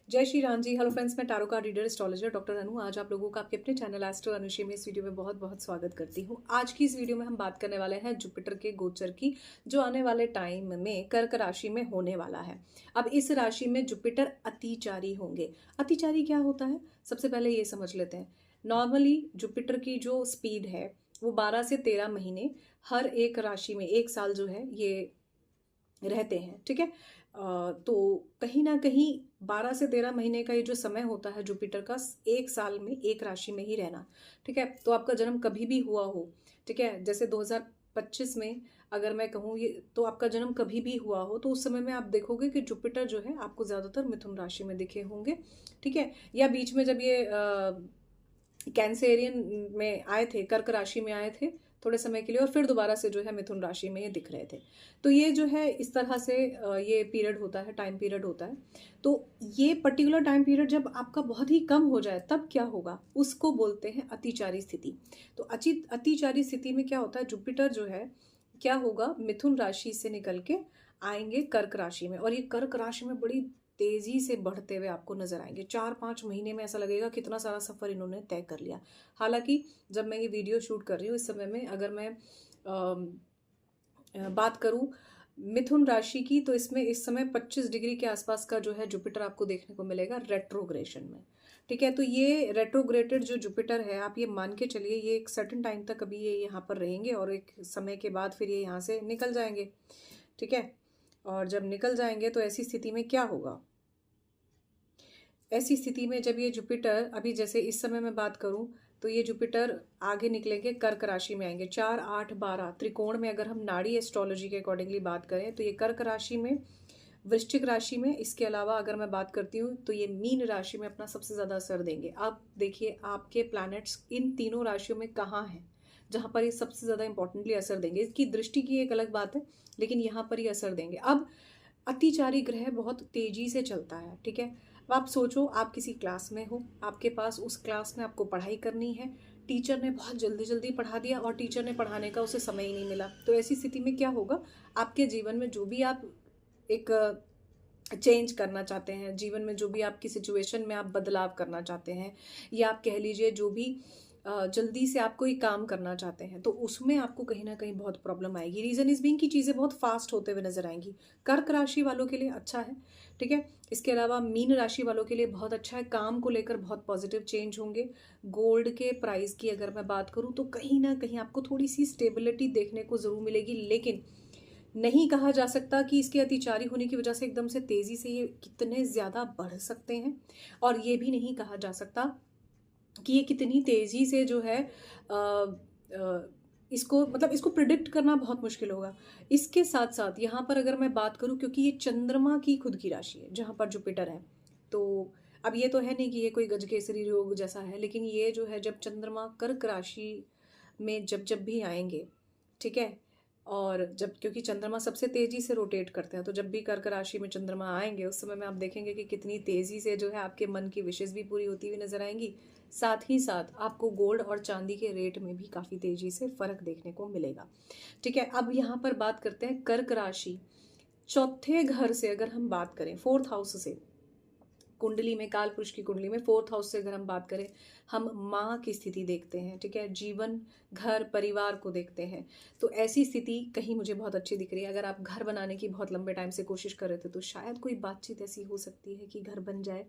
जय Shri Ram ji. Hello friends, मैं tarot card reader astrologer doctor Anu आज आप लोगों का आपके अपने चैनल एस्ट्रो अनुषी में इस वीडियो में बहुत बहुत स्वागत करती हूँ। आज की इस वीडियो में हम बात करने वाले हैं जुपिटर के गोचर की, जो आने वाले टाइम में कर्क राशि में होने वाला है। अब इस राशि में जुपिटर अतिचारी होंगे। अतिचारी क्या होता है, सबसे पहले ये समझ लेते हैं। नॉर्मली जुपिटर की जो स्पीड है वो 12 से 13 महीने हर एक राशि में, एक साल जो है ये रहते हैं। ठीक है, तो कहीं ना कहीं 12 से 13 महीने का ये जो समय होता है जुपिटर का, एक साल में एक राशि में ही रहना। ठीक है, तो आपका जन्म कभी भी हुआ हो, ठीक है, जैसे 2025 में अगर मैं कहूँ ये, तो आपका जन्म कभी भी हुआ हो तो उस समय में आप देखोगे कि जुपिटर जो है आपको ज़्यादातर मिथुन राशि में दिखे होंगे। ठीक है, या बीच में जब ये कैंसेरियन में आए थे, कर्क राशि में आए थे थोड़े समय के लिए, और फिर दोबारा से जो है मिथुन राशि में ये दिख रहे थे। तो ये जो है इस तरह से ये पीरियड होता है, टाइम पीरियड होता है। तो ये पर्टिकुलर टाइम पीरियड जब आपका बहुत ही कम हो जाए तब क्या होगा, उसको बोलते हैं अतिचारी स्थिति। तो अतिचारी स्थिति में क्या होता है, जुपिटर जो है क्या होगा, मिथुन राशि से निकल के आएंगे कर्क राशि में, और ये कर्क राशि में बड़ी तेजी से बढ़ते हुए आपको नजर आएंगे। 4-5 महीने में ऐसा लगेगा कितना सारा सफर इन्होंने तय कर लिया। हालांकि जब मैं ये वीडियो शूट कर रही हूँ इस समय में, अगर मैं बात करूं मिथुन राशि की, तो इसमें इस समय 25 डिग्री के आसपास का जो है जुपिटर आपको देखने को मिलेगा रेट्रोग्रेशन में। ठीक है, तो ये रेट्रोग्रेटेड जो जुपिटर है, आप ये मान के चलिए ये एक सर्टेन टाइम तक अभी ये यहाँ पर रहेंगे और एक समय के बाद फिर ये यहाँ से निकल जाएंगे। ठीक है, और जब निकल जाएंगे तो ऐसी स्थिति में क्या होगा, ऐसी स्थिति में जब ये जुपिटर, अभी जैसे इस समय मैं बात करूं तो ये जुपिटर आगे निकलेंगे, कर्क राशि में आएंगे। 4, 8, 12 त्रिकोण में अगर हम नाड़ी एस्ट्रोलॉजी के अकॉर्डिंगली बात करें तो ये कर्क राशि में, वृश्चिक राशि में, इसके अलावा अगर मैं बात करती हूँ तो ये मीन राशि में अपना सबसे ज़्यादा असर देंगे। आप देखिए आपके प्लैनेट्स इन तीनों राशियों में कहाँ हैं जहाँ पर ये सबसे ज़्यादा इंपॉर्टेंटली असर देंगे। इसकी दृष्टि की एक अलग बात है, लेकिन यहाँ पर ये असर देंगे। अब अतिचारी ग्रह बहुत तेजी से चलता है। ठीक है, अब आप सोचो, आप किसी क्लास में हो, आपके पास उस क्लास में आपको पढ़ाई करनी है, टीचर ने बहुत जल्दी जल्दी पढ़ा दिया और टीचर ने पढ़ाने का उसे समय ही नहीं मिला। तो ऐसी स्थिति में क्या होगा, आपके जीवन में जो भी आप एक चेंज करना चाहते हैं, जीवन में जो भी आपकी सिचुएशन में आप बदलाव करना चाहते हैं, या आप कह लीजिए जो भी जल्दी से आप कोई काम करना चाहते हैं, तो उसमें आपको कहीं ना कहीं बहुत प्रॉब्लम आएगी। रीज़न इज बीइंग की चीज़ें बहुत फास्ट होते हुए नजर आएंगी। कर्क राशि वालों के लिए अच्छा है। ठीक है, इसके अलावा मीन राशि वालों के लिए बहुत अच्छा है, काम को लेकर बहुत पॉजिटिव चेंज होंगे। गोल्ड के प्राइस की अगर मैं बात करूं तो कहीं ना कहीं आपको थोड़ी सी स्टेबिलिटी देखने को ज़रूर मिलेगी, लेकिन नहीं कहा जा सकता कि इसके अतिचारी होने की वजह से एकदम से तेज़ी से ये कितने ज़्यादा बढ़ सकते हैं, और ये भी नहीं कहा जा सकता कि ये कितनी तेज़ी से जो है इसको, मतलब इसको प्रिडिक्ट करना बहुत मुश्किल होगा। इसके साथ साथ यहाँ पर अगर मैं बात करूँ, क्योंकि ये चंद्रमा की खुद की राशि है जहाँ पर जुपिटर है, तो अब ये तो है नहीं कि ये कोई गजकेसरी योग जैसा है, लेकिन ये जो है जब चंद्रमा कर्क राशि में जब जब भी आएंगे, ठीक है, और जब, क्योंकि चंद्रमा सबसे तेजी से रोटेट करते हैं, तो जब भी कर्क राशि में चंद्रमा आएंगे उस समय में आप देखेंगे कि कितनी तेजी से जो है आपके मन की विशेष भी पूरी होती हुई नजर आएंगी। साथ ही साथ आपको गोल्ड और चांदी के रेट में भी काफ़ी तेजी से फर्क देखने को मिलेगा। ठीक है, अब यहाँ पर बात करते हैं कर्क राशि चौथे घर से, अगर हम बात करें फोर्थ हाउस से, कुंडली में, काल पुरुष की कुंडली में फोर्थ हाउस से अगर हम बात करें, हम माँ की स्थिति देखते हैं। ठीक है, जीवन, घर, परिवार को देखते हैं। तो ऐसी स्थिति कहीं मुझे बहुत अच्छी दिख रही है। अगर आप घर बनाने की बहुत लंबे टाइम से कोशिश कर रहे थे तो शायद कोई बातचीत ऐसी हो सकती है कि घर बन जाए,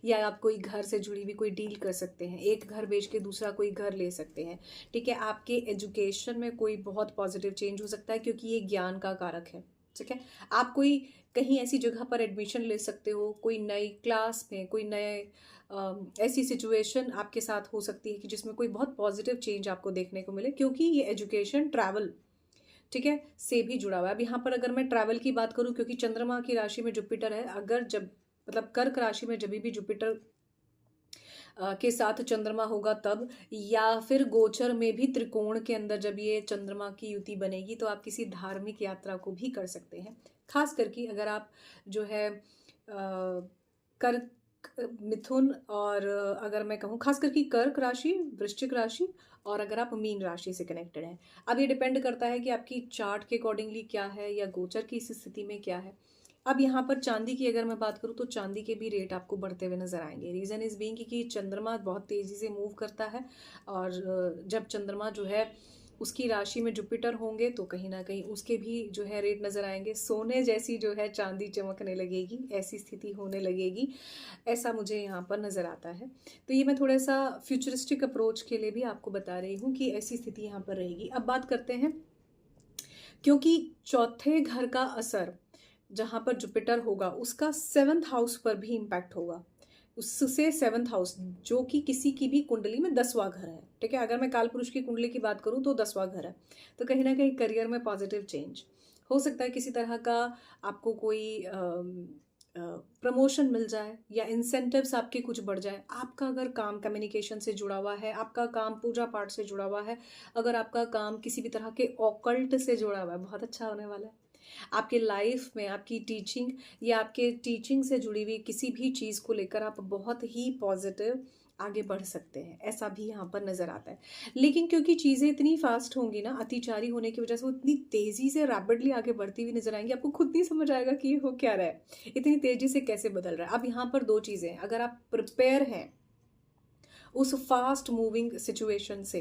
या आप कोई घर से जुड़ी हुई कोई डील कर सकते हैं, एक घर बेच के दूसरा कोई घर ले सकते हैं। ठीक है, आपके एजुकेशन में कोई बहुत पॉजिटिव चेंज हो सकता है, क्योंकि ये ज्ञान का कारक है। ठीक है, आप कोई कहीं ऐसी जगह पर एडमिशन ले सकते हो, कोई नई क्लास में, कोई नए ऐसी सिचुएशन आपके साथ हो सकती है कि जिसमें कोई बहुत पॉजिटिव चेंज आपको देखने को मिले, क्योंकि ये एजुकेशन, ट्रैवल, ठीक है, से भी जुड़ा हुआ है। अब यहाँ पर अगर मैं ट्रैवल की बात करूँ, क्योंकि चंद्रमा की राशि में जुपिटर है, अगर जब, मतलब कर्क राशि में जब भी जुपिटर के साथ चंद्रमा होगा तब, या फिर गोचर में भी त्रिकोण के अंदर जब ये चंद्रमा की युति बनेगी, तो आप किसी धार्मिक यात्रा को भी कर सकते हैं। खास करके अगर आप जो है कर्क, मिथुन, और अगर मैं कहूँ खास करके कर्क राशि, वृश्चिक राशि, और अगर आप मीन राशि से कनेक्टेड हैं। अब ये डिपेंड करता है कि आपकी चार्ट के अकॉर्डिंगली क्या है, या गोचर की इस स्थिति में क्या है। अब यहाँ पर चांदी की अगर मैं बात करूँ तो चांदी के भी रेट आपको बढ़ते हुए नजर आएंगे। रीज़न इज़ बीइंग कि चंद्रमा बहुत तेज़ी से मूव करता है, और जब चंद्रमा जो है उसकी राशि में जुपिटर होंगे तो कहीं ना कहीं उसके भी जो है रेट नज़र आएंगे। सोने जैसी जो है चांदी चमकने लगेगी, ऐसी स्थिति होने लगेगी, ऐसा मुझे यहाँ पर नज़र आता है। तो ये मैं थोड़ा सा फ्यूचरिस्टिक अप्रोच के लिए भी आपको बता रही हूँ कि ऐसी स्थिति यहाँ पर रहेगी। अब बात करते हैं, क्योंकि चौथे घर का असर जहाँ पर जुपिटर होगा उसका 7th हाउस पर भी इम्पैक्ट होगा। उससे 7th हाउस जो कि किसी की भी कुंडली में 10वां घर है, ठीक है। अगर मैं काल पुरुष की कुंडली की बात करूँ तो 10वां घर है। तो कहीं ना कहीं करियर में पॉजिटिव चेंज हो सकता है, किसी तरह का आपको कोई प्रमोशन मिल जाए या इंसेंटिव्स आपके कुछ बढ़ जाए। आपका अगर काम कम्युनिकेशन से जुड़ा हुआ है, आपका काम पूजा पाठ से जुड़ा हुआ है, अगर आपका काम किसी भी तरह के ऑकल्ट से जुड़ा हुआ है, बहुत अच्छा होने वाला है। आपके लाइफ में आपकी टीचिंग या आपके टीचिंग से जुड़ी हुई किसी भी चीज़ को लेकर आप बहुत ही पॉजिटिव आगे बढ़ सकते हैं, ऐसा भी यहाँ पर नज़र आता है। लेकिन क्योंकि चीज़ें इतनी फास्ट होंगी ना, अतिचारी होने की वजह से वो इतनी तेज़ी से रैपिडली आगे बढ़ती हुई नजर आएंगी, आपको खुद नहीं समझ आएगा कि ये हो क्या रहा है, इतनी तेज़ी से कैसे बदल रहा है। अब यहाँ पर दो चीज़ें हैं, अगर आप प्रिपेयर हैं उस फास्ट मूविंग सिचुएशन से,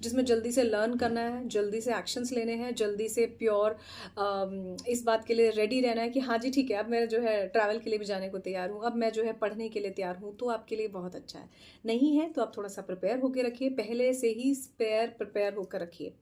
जिसमें जल्दी से लर्न करना है, जल्दी से एक्शंस लेने हैं, जल्दी से प्योर इस बात के लिए रेडी रहना है कि हाँ जी ठीक है, अब मैं जो है ट्रैवल के लिए भी जाने को तैयार हूँ, अब मैं जो है पढ़ने के लिए तैयार हूँ, तो आपके लिए बहुत अच्छा है। नहीं है तो आप थोड़ा सा प्रिपेयर होकर रखिए, पहले से ही स्पेयर प्रिपेयर होकर रखिए।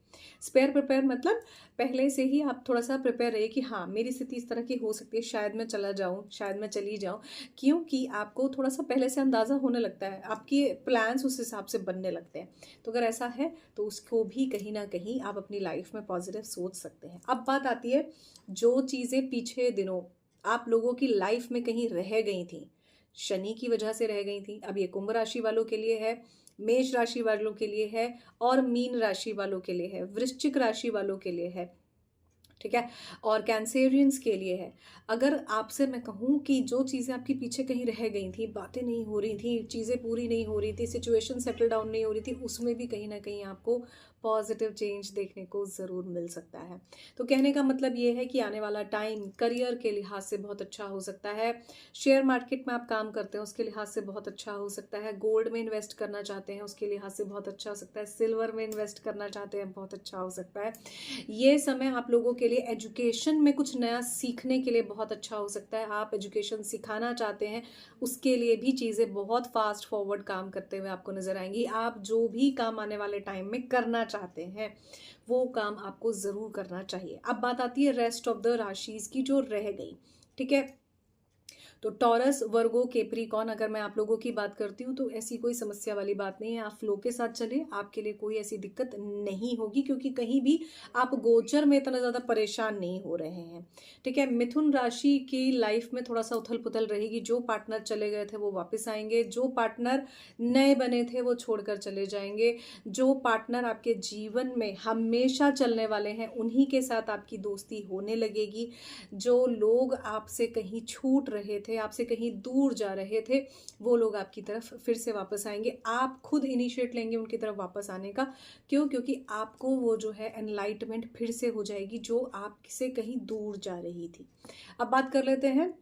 स्पेयर प्रिपेयर मतलब पहले से ही आप थोड़ा सा प्रिपेयर रहिए कि हाँ मेरी स्थिति इस तरह की हो सकती है, शायद मैं चला जाऊँ, शायद मैं चली जाऊँ, क्योंकि आपको थोड़ा सा पहले से अंदाज़ा होने लगता है, आपके प्लान्स उस हिसाब से बनने लगते हैं। तो अगर ऐसा है तो उसको भी कहीं ना कहीं आप अपनी लाइफ में पॉजिटिव सोच सकते हैं। अब बात आती है, जो चीज़ें पीछे दिनों आप लोगों की लाइफ में कहीं रह गई थी, शनि की वजह से रह गई थी, अब ये कुंभ राशि वालों के लिए है, मेष राशि वालों के लिए है, और मीन राशि वालों के लिए है, वृश्चिक राशि वालों के लिए है, ठीक है, और कैंसेरियंस के लिए है। अगर आपसे मैं कहूँ कि जो चीज़ें आपके पीछे कहीं रह गई थी, बातें नहीं हो रही थी, चीज़ें पूरी नहीं हो रही थी, सिचुएशन सेटल डाउन नहीं हो रही थी, उसमें भी कहीं ना कहीं आपको पॉजिटिव चेंज देखने को ज़रूर मिल सकता है। तो कहने का मतलब ये है कि आने वाला टाइम करियर के लिहाज से बहुत अच्छा हो सकता है, शेयर मार्केट में आप काम करते हैं उसके लिहाज से बहुत अच्छा हो सकता है, गोल्ड में इन्वेस्ट करना चाहते हैं उसके लिहाज से बहुत अच्छा हो सकता है, सिल्वर में इन्वेस्ट करना चाहते हैं बहुत अच्छा हो सकता है। ये समय आप लोगों के लिए एजुकेशन में कुछ नया सीखने के लिए बहुत अच्छा हो सकता है। आप एजुकेशन सिखाना चाहते हैं उसके लिए भी चीज़ें बहुत फास्ट फॉरवर्ड काम करते हुए आपको नजर आएंगी। आप जो भी काम आने वाले टाइम में करना चाहते हैं वो काम आपको ज़रूर करना चाहिए। अब बात आती है रेस्ट ऑफ द राशिज की जो रह गई, ठीक है। तो टॉरस, वर्गो, कैप्रिकॉर्न, अगर मैं आप लोगों की बात करती हूँ तो ऐसी कोई समस्या वाली बात नहीं है, आप फ्लो के साथ चले, आपके लिए कोई ऐसी दिक्कत नहीं होगी, क्योंकि कहीं भी आप गोचर में इतना ज़्यादा परेशान नहीं हो रहे हैं, ठीक है। मिथुन राशि की लाइफ में थोड़ा सा उथल पुथल रहेगी, जो पार्टनर चले गए थे वो वापस आएंगे, जो पार्टनर नए बने थे वो छोड़कर चले जाएंगे, जो पार्टनर आपके जीवन में हमेशा चलने वाले हैं उन्हीं के साथ आपकी दोस्ती होने लगेगी, जो लोग आपसे कहीं छूट रहे थे, आपसे कहीं दूर जा रहे थे, वो लोग आपकी तरफ फिर से वापस आएंगे। आप खुद इनिशिएट लेंगे उनकी तरफ वापस आने का, क्यों? क्योंकि आपको वो जो है एनलाइटमेंट फिर से हो जाएगी जो आपसे कहीं दूर जा रही थी। अब बात कर लेते हैं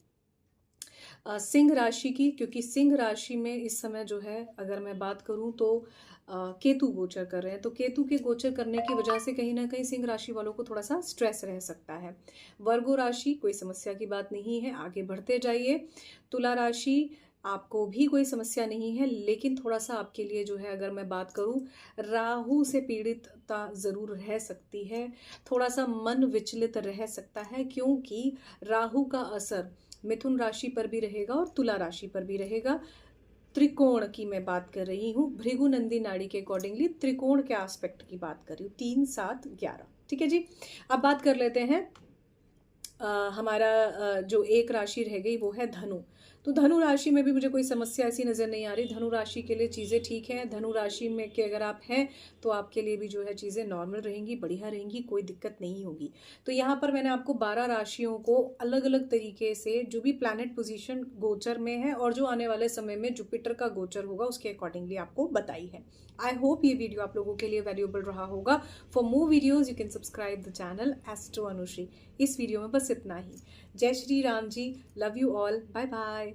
सिंह राशि की, क्योंकि सिंह राशि में इस समय जो है अगर मैं बात करूं तो केतु गोचर कर रहे हैं, तो केतु के गोचर करने की वजह से कहीं ना कहीं सिंह राशि वालों को थोड़ा सा स्ट्रेस रह सकता है। वर्गो राशि कोई समस्या की बात नहीं है, आगे बढ़ते जाइए। तुला राशि आपको भी कोई समस्या नहीं है, लेकिन थोड़ा सा आपके लिए जो है अगर मैं बात करूं, राहु से पीड़ितता ज़रूर रह सकती है, थोड़ा सा मन विचलित रह सकता है, क्योंकि राहु का असर मिथुन राशि पर भी रहेगा और तुला राशि पर भी रहेगा। त्रिकोण की मैं बात कर रही हूँ, भृगुनंदी नाड़ी के अकॉर्डिंगली त्रिकोण के एस्पेक्ट की बात कर रही हूँ, 3, 7, 11, ठीक है जी। अब बात कर लेते हैं हमारा जो एक राशि रह गई वो है धनु। तो धनु राशि में भी मुझे कोई समस्या ऐसी नज़र नहीं आ रही। धनु राशि के लिए चीज़ें ठीक हैं। धनु राशि में के अगर आप हैं तो आपके लिए भी जो है चीज़ें नॉर्मल रहेंगी, बढ़िया रहेंगी, कोई दिक्कत नहीं होगी। तो यहाँ पर मैंने आपको 12 राशियों को अलग अलग तरीके से जो भी प्लैनेट पोजीशन गोचर में है और जो आने वाले समय में जुपिटर का गोचर होगा उसके अकॉर्डिंगली आपको बताई है। आई होप ये वीडियो आप लोगों के लिए वैल्यूएबल रहा होगा। For more videos you can subscribe the channel astro Anushree. इस वीडियो में बस इतना ही। जय Shri Ram ji, love you all, bye bye.